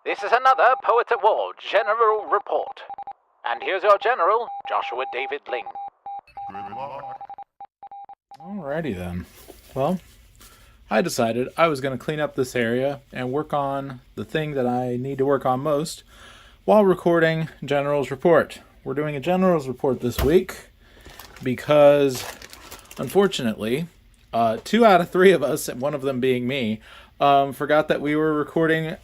This is another Poet at War General Report. And here's your General, Joshua David Ling. Good luck. Alrighty then. Well, I decided I was going to clean up this area and work on the thing that I need to work on most while recording General's Report. We're doing a General's Report this week because, unfortunately, 2 out of 3 of us, and one of them being me, forgot that we were recording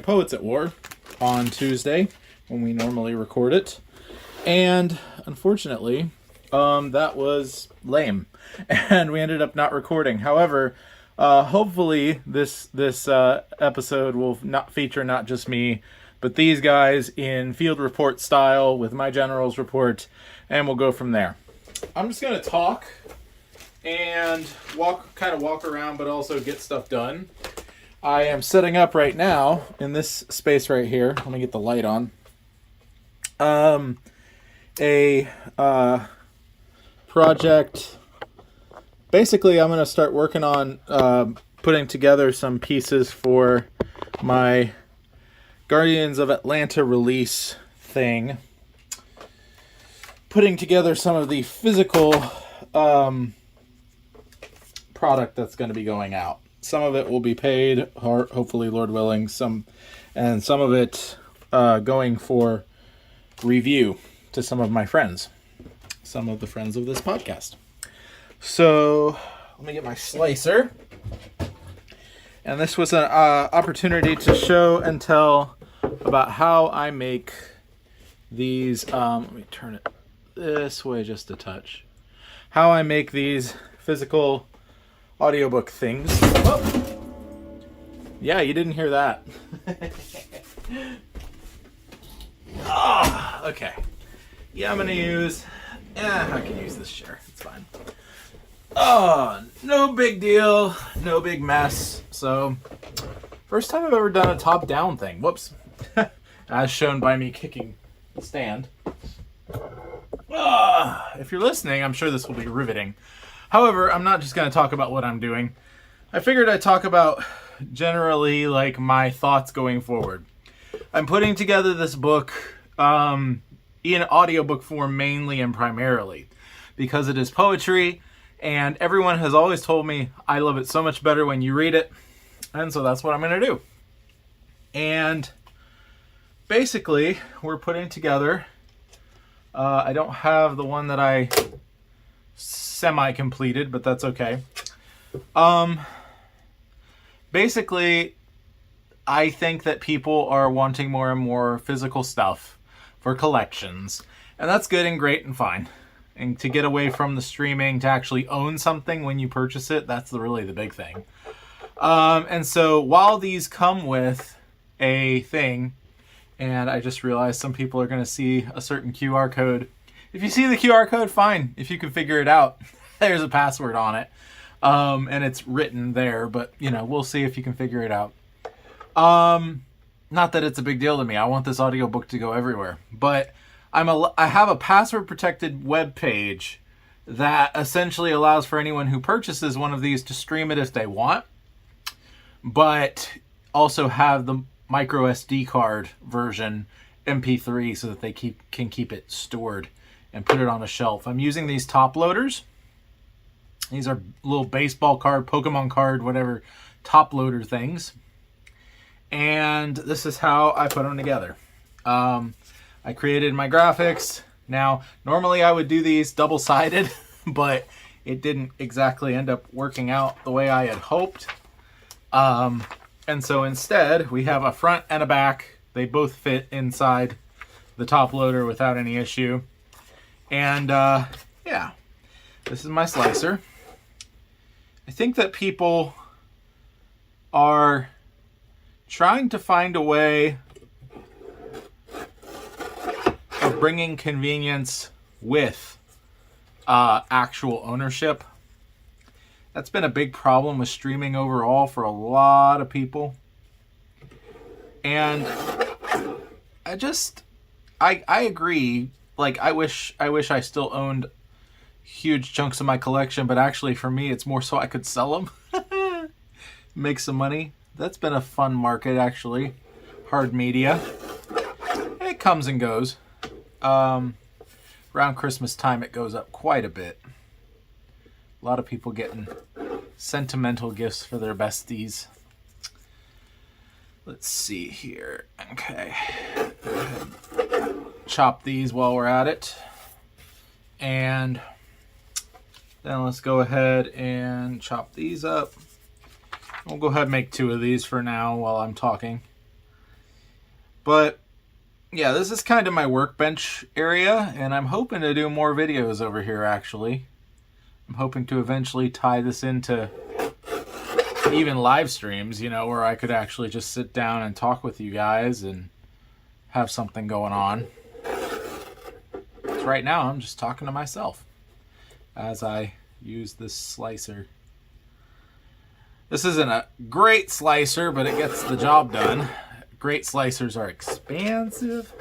Poets at War on Tuesday when we normally record it. And, unfortunately, that was lame, and we ended up not recording. However, hopefully this episode will not feature not just me, but these guys in field report style with my General's Report, and we'll go from there. I'm just going to talk and walk around, but also get stuff done. I am setting up right now in this space right here. Let me get the light on. A project. Basically, I'm going to start working on putting together some pieces for my Guardians of Atlanta release thing. Putting together some of the physical product that's going to be going out. Some of it will be paid, hopefully, Lord willing, and some of it going for review to some of my friends. Some of the friends of this podcast. So, let me get my slicer. And this was an opportunity to show and tell about how I make these, let me turn it this way just a touch. How I make these physical audiobook things. Oh. Yeah, you didn't hear that. Okay. Yeah, I'm going to use... I can use this chair. It's fine. No big deal. No big mess. So, first time I've ever done a top-down thing. Whoops. As shown by me kicking the stand. If you're listening, I'm sure this will be riveting. However, I'm not just going to talk about what I'm doing. I figured I'd talk about generally like my thoughts going forward. I'm putting together this book in audiobook form mainly and primarily because it is poetry, and everyone has always told me I love it so much better when you read it, and so that's what I'm going to do. And basically, we're putting together, I don't have the one that I semi-completed, but that's okay. Basically, I think that people are wanting more and more physical stuff for collections, and that's good and great and fine. And to get away from the streaming, to actually own something when you purchase it, that's really the big thing. And so while these come with a thing, and I just realized some people are going to see a certain QR code. If you see the QR code, fine. If you can figure it out, there's a password on it. And it's written there, but we'll see if you can figure it out. Not that it's a big deal to me. I want this audiobook to go everywhere. But I have a password protected web page that essentially allows for anyone who purchases one of these to stream it if they want, but also have the micro SD card version MP3 so that they can keep it stored and put it on a shelf. I'm using these top loaders. These are little baseball card, Pokemon card, whatever, top loader things. And this is how I put them together. I created my graphics. Now, normally I would do these double-sided, but it didn't exactly end up working out the way I had hoped. And so instead, we have a front and a back. They both fit inside the top loader without any issue. And, yeah, this is my slicer. I think that people are trying to find a way of bringing convenience with actual ownership. That's been a big problem with streaming overall for a lot of people. And I agree. Like, I wish I still owned huge chunks of my collection, but actually for me it's more so I could sell them, make some money. That's been a fun market, actually. hard media. It comes and goes. Around Christmas time, it goes up quite a bit. A lot of people getting sentimental gifts for their besties. Let's see here. Okay. Go ahead. Chop these while we're at it. And then let's go ahead and chop these up. We'll go ahead and make 2 of these for now while I'm talking. But yeah, this is kind of my workbench area, and I'm hoping to do more videos over here actually. I'm hoping to eventually tie this into even live streams, you know, where I could actually just sit down and talk with you guys and have something going on. Right now, I'm just talking to myself as I use this slicer. This isn't a great slicer, but it gets the job done. Great slicers are expensive.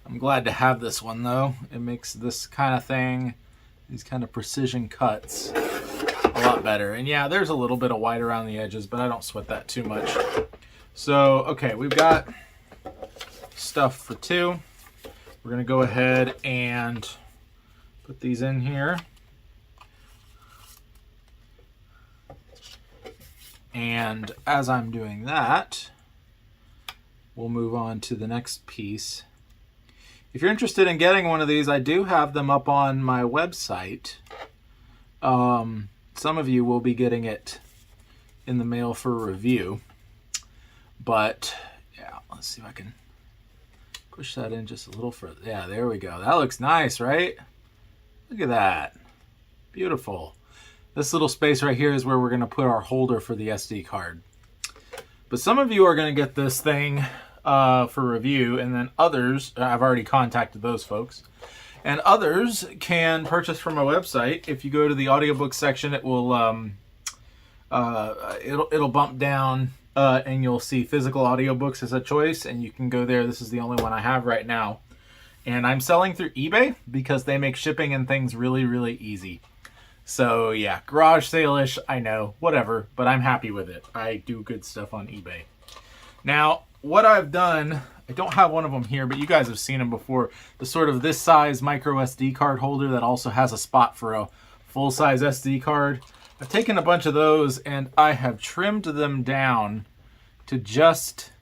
I'm glad to have this one, though. It makes this kind of thing, these kind of precision cuts, a lot better. And yeah, there's a little bit of white around the edges, but I don't sweat that too much. So, okay, we've got stuff for 2. We're going to go ahead and put these in here. And as I'm doing that, we'll move on to the next piece. If you're interested in getting one of these, I do have them up on my website. Some of you will be getting it in the mail for review. But, yeah, let's see if I can push that in just a little further. Yeah, there we go. That looks nice, right? Look at that. Beautiful. This little space right here is where we're going to put our holder for the SD card. But some of you are going to get this thing for review, and then others, I've already contacted those folks, and others can purchase from my website. If you go to the audiobook section, it will it'll bump down and you'll see physical audiobooks as a choice, and you can go there. This is the only one I have right now. And I'm selling through eBay because they make shipping and things really, really easy. So yeah, garage sale-ish, I know, whatever, but I'm happy with it. I do good stuff on eBay. Now, what I've done, I don't have one of them here, but you guys have seen them before. The sort of this size micro SD card holder that also has a spot for a full-size SD card. I've taken a bunch of those and I have trimmed them down to just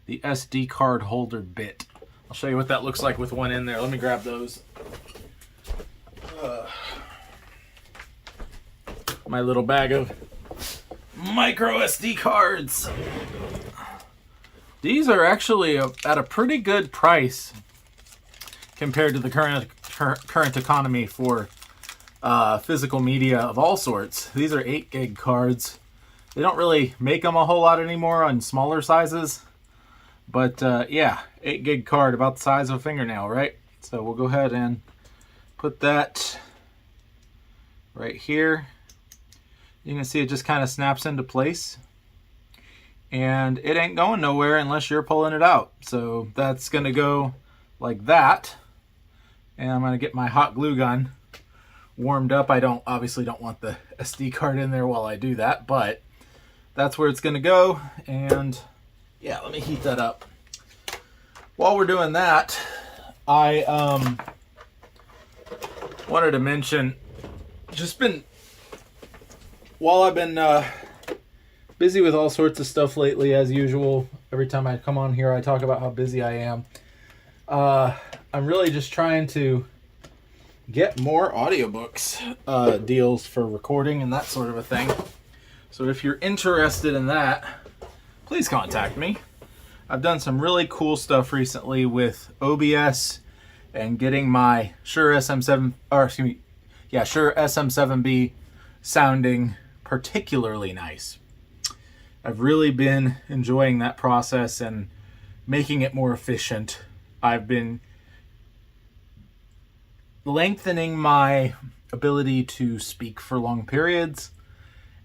the SD card holder bit. I'll show you what that looks like with one in there. Let me grab those. My little bag of micro SD cards. These are actually at a pretty good price compared to the current economy for physical media of all sorts. These are 8 gig cards. They don't really make them a whole lot anymore on smaller sizes. But yeah, 8 gig card, about the size of a fingernail, right? So we'll go ahead and put that right here. You can see it just kind of snaps into place. And it ain't going nowhere unless you're pulling it out. So that's going to go like that. And I'm going to get my hot glue gun warmed up. I obviously don't want the SD card in there while I do that, but that's where it's going to go. And yeah, let me heat that up. While we're doing that, I wanted to mention, while I've been busy with all sorts of stuff lately, as usual. Every time I come on here, I talk about how busy I am. I'm really just trying to get more audiobooks deals for recording and that sort of a thing. So if you're interested in that, please contact me. I've done some really cool stuff recently with OBS and getting my Shure SM7B sounding particularly nice. I've really been enjoying that process and making it more efficient. I've been lengthening my ability to speak for long periods,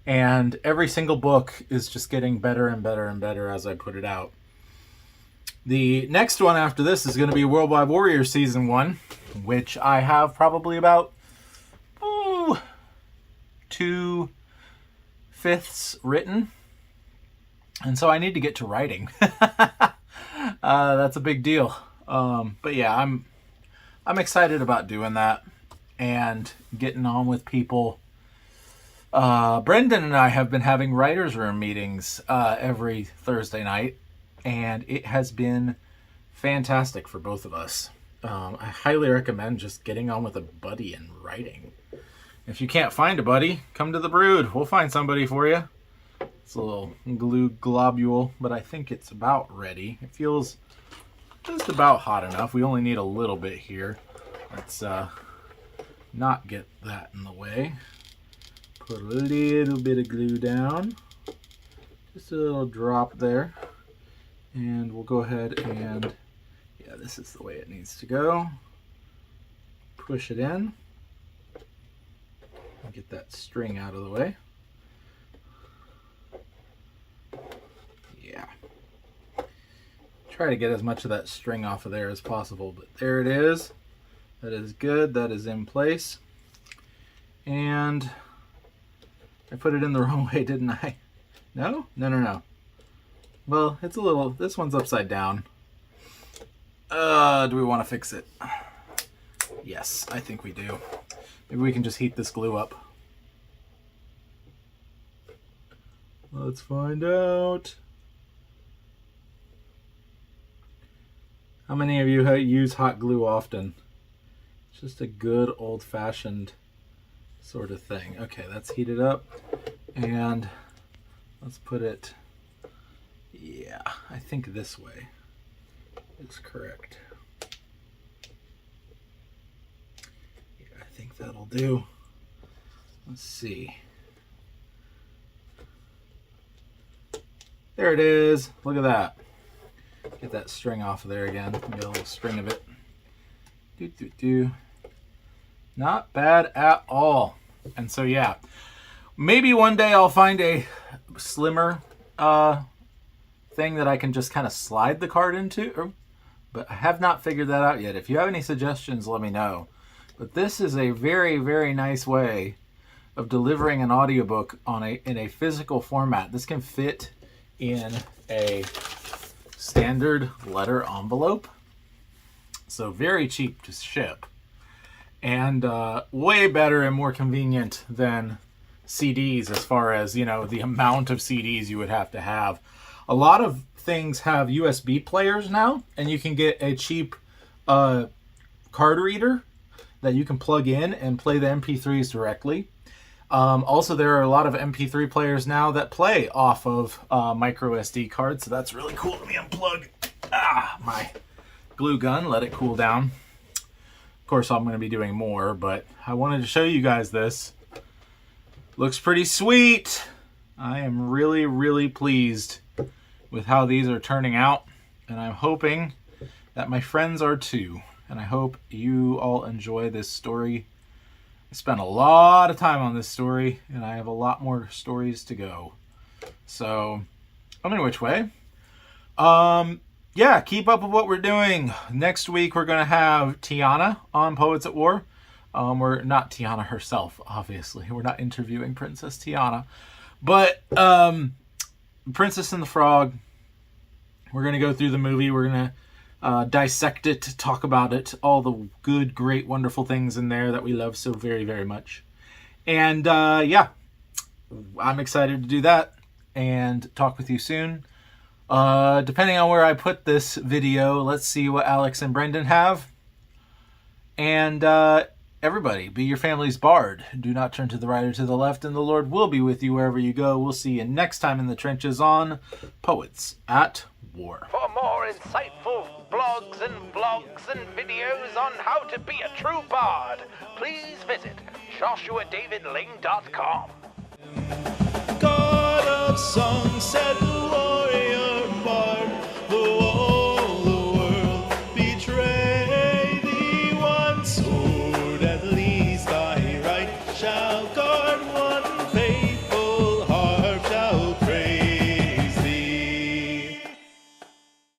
and every single book is just getting better and better and better as I put it out. The next one after this is going to be Worldwide Warrior Season 1, which I have probably about 2/5 written. And so I need to get to writing. That's a big deal. But yeah, I'm excited about doing that and getting on with people. Brendan and I have been having writers' room meetings every Thursday night, and it has been fantastic for both of us. I highly recommend just getting on with a buddy and writing. If you can't find a buddy, come to the Brood. We'll find somebody for you. It's a little glue globule, but I think it's about ready. It feels just about hot enough. We only need a little bit here. Let's not get that in the way. Put a little bit of glue down. Just a little drop there. And we'll go ahead and, yeah, this is the way it needs to go. Push it in. Get that string out of the way. Yeah. Try to get as much of that string off of there as possible, but there it is. That is good. That is in place. And I put it in the wrong way, didn't I? No? No. Well, it's a little, this one's upside down. Do we want to fix it? Yes, I think we do. Maybe we can just heat this glue up. Let's find out. How many of you use hot glue often? It's just a good old-fashioned sort of thing. Okay, that's heated up. And let's put it, yeah, I think this way is correct. Yeah, I think that'll do. Let's see. There it is. Look at that. Get that string off of there again. Get a little string of it. Not bad at all. And so yeah, maybe one day I'll find a slimmer thing that I can just kind of slide the card into, but I have not figured that out yet. If you have any suggestions, let me know. But this is a very, very nice way of delivering an audiobook in a physical format. This can fit in a standard letter envelope, so very cheap to ship, and way better and more convenient than CDs as far as, you know, the amount of CDs you would have to have. A lot of things have USB players now, and you can get a cheap card reader that you can plug in and play the MP3s directly. Also, there are a lot of MP3 players now that play off of micro SD cards, so that's really cool. Let me unplug my glue gun, let it cool down. Of course, I'm going to be doing more, but I wanted to show you guys this. Looks pretty sweet. I am really, really pleased with how these are turning out, and I'm hoping that my friends are too. And I hope you all enjoy this story. I spent a lot of time on this story, and I have a lot more stories to go. So, any which way. Yeah, keep up with what we're doing. Next week, we're going to have Tiana on Poets at War. We're not Tiana herself, obviously. We're not interviewing Princess Tiana. But Princess and the Frog, we're going to go through the movie. We're going to dissect it, talk about it, all the good, great, wonderful things in there that we love so very, very much. And yeah, I'm excited to do that and talk with you soon. Depending on where I put this video, let's see what Alex and Brendan have. And everybody, be your family's bard. Do not turn to the right or to the left, and the Lord will be with you wherever you go. We'll see you next time in the trenches on Poets at War. For more insightful blogs and vlogs and videos on how to be a true bard, please visit JoshuaDavidLing.com. God of song said